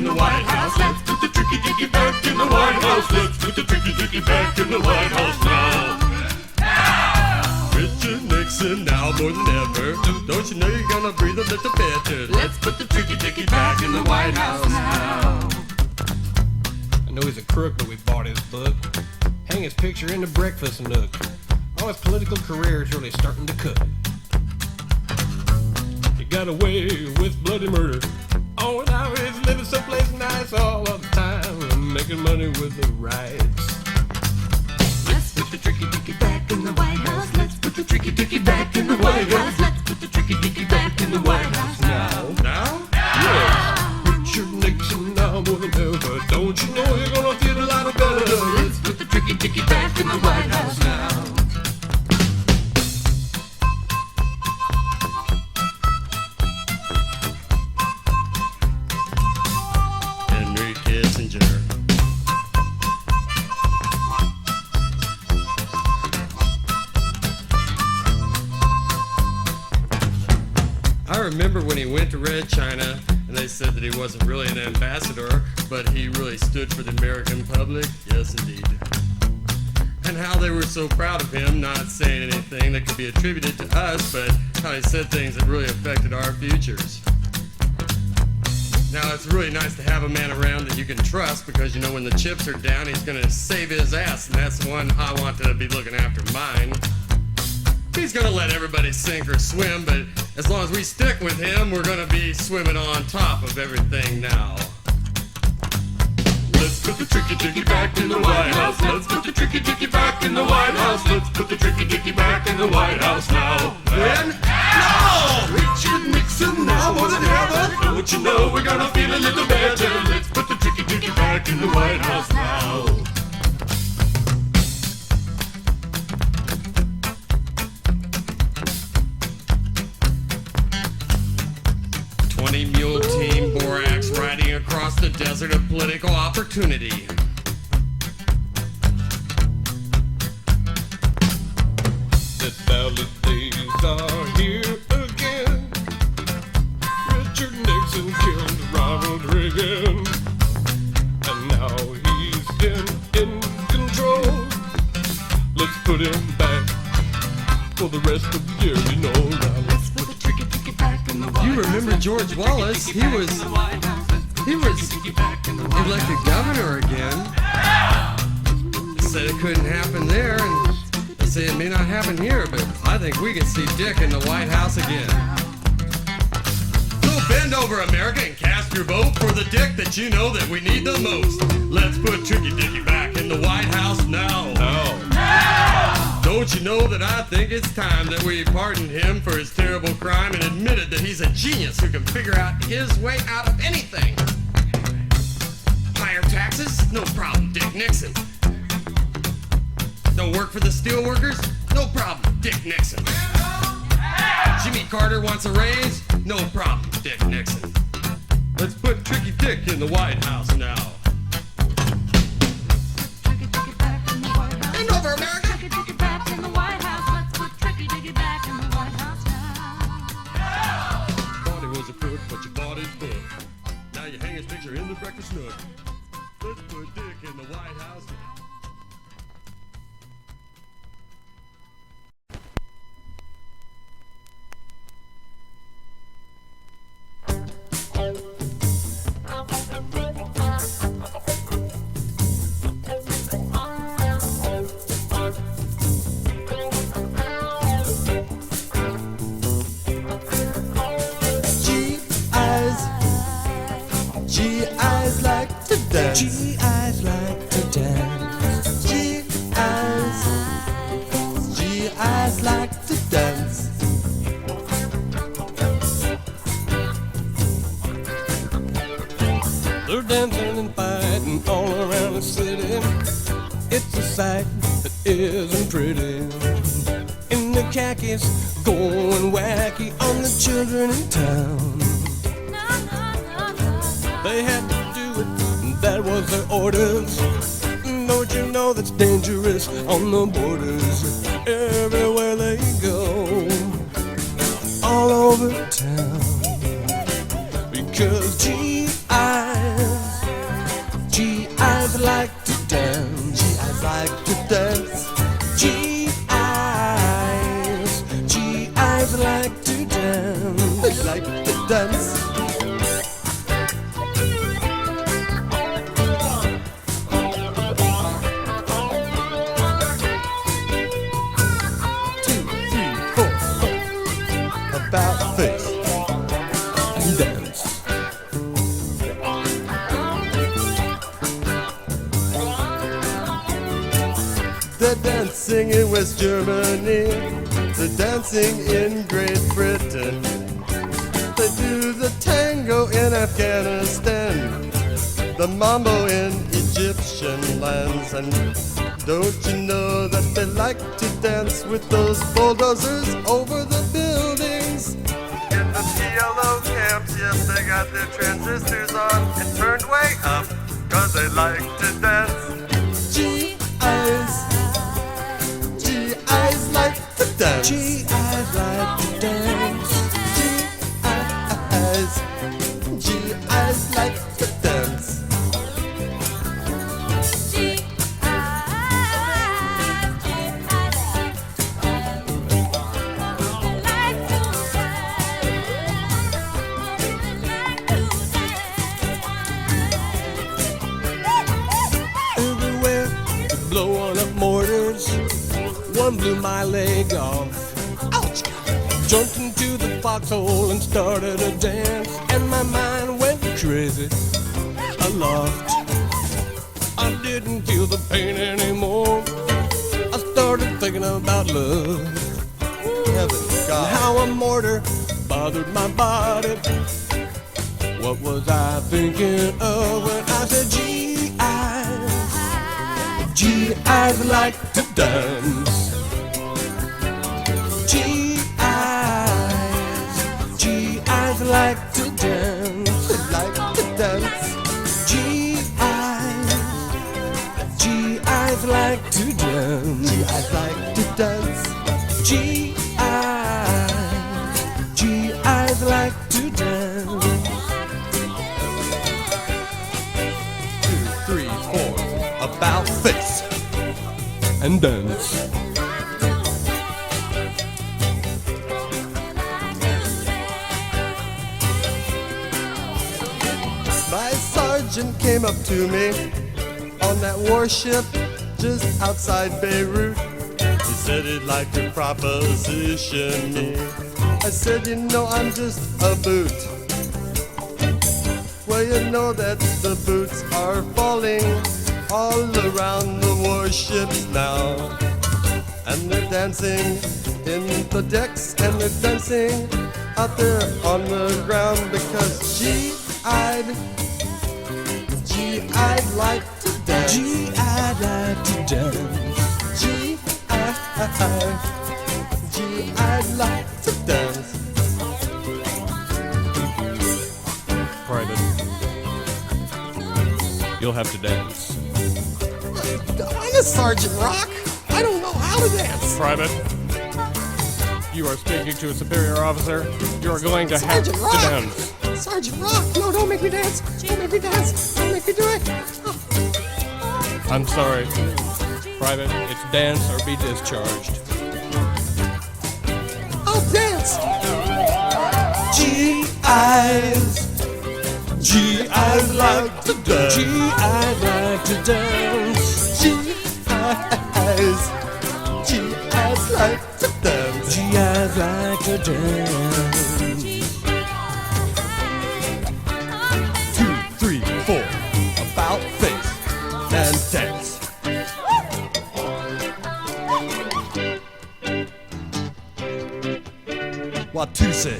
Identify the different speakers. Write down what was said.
Speaker 1: the White House. Let's put the tricky dicky back in the White House. Let's put the tricky dicky back in the White House now. Richard Nixon now more than ever. Don't you know you're gonna breathe a little better? Let's put the tricky dicky back in the White House now.
Speaker 2: I know he's a crook, but we bought his book. Hang his picture in the breakfast nook. Oh, his political career is really starting to cook. He got away with bloody murder. Oh, and now he's living someplace nice all of the time and making money with the rights.
Speaker 1: Let's put the tricky dicky back in the White House. Let's put the tricky dicky back in the White House. Let's put the tricky dicky back in the White House now. Now?
Speaker 2: Yes. Richard Nixon now more than ever. Don't you know you're gonna feel a lot better?
Speaker 1: Let's put the tricky dicky back in the White House now.
Speaker 3: I remember when he went to Red China and they said that he wasn't really an ambassador, but he really stood for the American public. Yes, indeed. And how they were so proud of him, not saying anything that could be attributed to us, but how he said things that really affected our futures. Now, it's really nice to have a man around that you can trust because, you know, when the chips are down, he's going to save his ass, and that's the one I want to be looking after mine. He's gonna let everybody sink or swim, but as long as we stick with him, we're gonna be swimming on top of everything now.
Speaker 1: Let's put the tricky dicky back in the White House. Let's put the tricky dicky back in the White House. Let's put the tricky dicky back in the White House now.
Speaker 3: When?
Speaker 1: No! Richard Nixon now more than ever. Don't you know we're gonna feel a little better? Let's put the tricky dicky back in the White House now.
Speaker 3: 20-mule team borax riding across the desert of political opportunity.
Speaker 2: The ballad days are here again. Richard Nixon killed Ronald Reagan, and now he's in control. Let's put him back for the rest of the year, you know. Now let's put the tricky dicky back in the White House.
Speaker 3: You remember George Wallace? He was elected governor again. Said it couldn't happen there, and they say it may not happen here, but I think we could see Dick in the White House again. So bend over, America, and cast your vote for the Dick that you know that we need the most. Let's put Tricky Dicky back in the White House now. Don't you know that I think it's time that we pardoned him for his terrible crime and admitted that he's a genius who can figure out his way out of anything? Higher taxes? No problem, Dick Nixon. Don't work for the steelworkers? No problem, Dick Nixon. Jimmy Carter wants a raise? No problem, Dick Nixon. Let's put Tricky Dick in the White House now. Bend over, America! But you bought his book. Now you hang his picture in the breakfast nook. Let's put Dick in the White House now.
Speaker 4: G.I.'s like to dance. G.I.'s like to dance. G.I.'s like to dance.
Speaker 2: They're dancing and fighting all around the city. It's a sight that isn't pretty. In the khakis, going wacky on the children in town. They had to do it, that was their orders. Don't you know that's dangerous on the borders? Everywhere they go, all over town. Because G.I.
Speaker 3: dancing in West Germany, they're dancing in Great Britain. They do the tango in Afghanistan, the mambo in Egyptian lands. And don't you know that they like to dance with those bulldozers over the buildings? In the PLO camps, yes, they got their transistors on and turned way up, 'cause they like to dance. GIs, GIs like to dance.
Speaker 4: GIs like to dance.
Speaker 3: GIs like to dance.
Speaker 4: Everywhere they're blowing up mortars. One blew my leg off. Ouch! Jumped into the foxhole and started a dance, and my mind went crazy. I laughed. I didn't feel the pain anymore. I started thinking about love.
Speaker 3: Heaven, God.
Speaker 4: How a mortar bothered my body. What was I thinking of when I said GIs? GIs like to dance. GIs like to dance.
Speaker 3: Like to dance.
Speaker 4: GIs like to dance.
Speaker 3: GIs like to dance.
Speaker 4: GIs like to dance.
Speaker 3: 2, 3, 4, about face
Speaker 4: And dance.
Speaker 3: My sergeant came up to me on that warship just outside Beirut. He said he'd like to proposition me. I said, you know, I'm just a boot. Well, you know that the boots are falling all around the warships now. And they're dancing in the decks, and they're dancing out there on the ground, because I'd like to dance.
Speaker 4: I'd like to dance.
Speaker 3: I'd like to dance.
Speaker 2: Private, you'll have to dance.
Speaker 3: I'm a Sergeant Rock. I don't know how to dance.
Speaker 2: Private, you are speaking to a superior officer. You are going to have to
Speaker 3: Sergeant Rock.
Speaker 2: dance.
Speaker 3: Sergeant Rock, no, don't make me dance. Don't make me dance. Don't make me do it. Oh.
Speaker 2: I'm sorry. Private, it's dance or be discharged.
Speaker 3: I'll dance.
Speaker 4: GIs like to dance. GIs like to dance.
Speaker 3: GIs like to dance.
Speaker 4: GIs like to dance.
Speaker 3: 2, 3, 4, about face and dance. What to say?